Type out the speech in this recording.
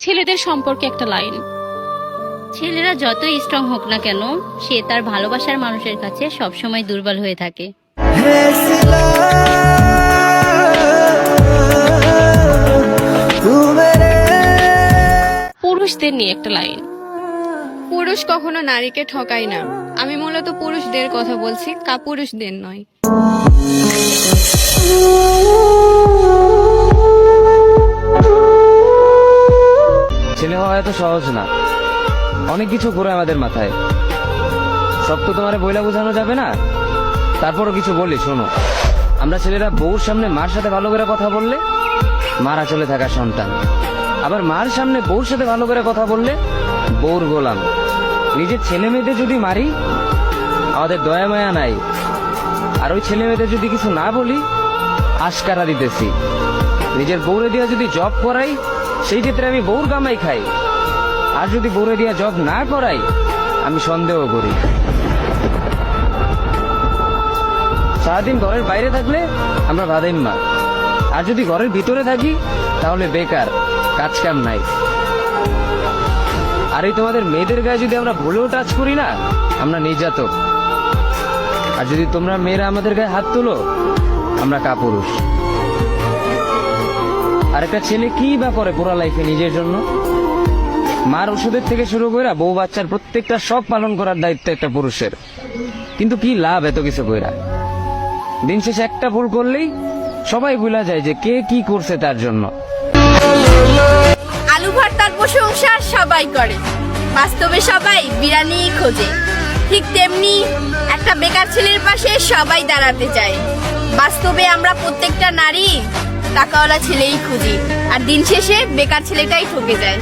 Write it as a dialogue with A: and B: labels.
A: ছেলেদের সম্পর্কে একটা লাইন।
B: ছেলেরা যতই স্ট্রং হোক না কেন, সে তার ভালোবাসার মানুষের কাছে সবসময় দুর্বল হয়ে থাকে।
A: পুরুষদের নিয়ে একটা লাইন।
C: পুরুষ কখনো নারীকে ঠকায় না। আমি মূলত পুরুষদের কথা বলছি, কাপুরুষদের নয়।
D: ছেলে হওয়া এত সহজ না, অনেক কিছু ঘুরে আমাদের মাথায়। সব তো তোমার বইলা বোঝানো যাবে না, তারপরও কিছু বলি শোনো। আমরা ছেলেরা বউর সামনে মার সাথে ভালো করে কথা বললে মারা চলে থাকা সন্তান, আবার মার সামনে বউর সাথে ভালো করে কথা বললে বউর গোলাম। নিজের ছেলে মেয়েদের যদি মারি আমাদের দয়া মায়া নাই, আর ওই ছেলে মেয়েদের যদি কিছু না বলি আশকারা দিতেছি। নিজের বউরে দিয়া যদি জব করাই সেই ক্ষেত্রে আমি বউর কামাই খাই, আর যদি বউরে দিয়া জব না করাই আমি সন্দেহ করি। সারাদিন ঘরের বাইরে থাকলে আমরা ভাদাইম্মা, আর যদি ঘরের ভিতরে থাকি তাহলে বেকার, কাজ কাম নাই। আর এই তোমাদের মেয়েদের গায়ে যদি আমরা ভুলেও টাচ করি না আমরা নির্যাতক, আর যদি তোমরা মেয়েরা আমাদের গায়ে হাত তুলো আমরা কাপুরুষ। আর একটা ছেলে কি বা করে পুরো লাইফে নিজের জন্য? মার ওষুধের থেকে শুরু করে বউ বাচ্চার প্রত্যেকটা সব পালন করার দায়িত্ব একটা পুরুষের। কিন্তু কি লাভ এত কিছু কইরা? দিন শেষে একটা ভুল করলেই সবাই ভুলা যায় যে কে কি করছে তার জন্য।
E: আলু ভর্তার প্রশংসা সবাই করে, বাস্তবে সবাই বিরানি খোঁজে। ঠিক তেমনি একটা বেকার ছেলের পাশে সবাই দাঁড়াতে চায়। বাস্তবে আমরা প্রত্যেকটা নারী টাকাওয়ালা ছেলেই খুঁজি, আর দিন শেষে বেকার ছেলেটাই ঠকে যায়।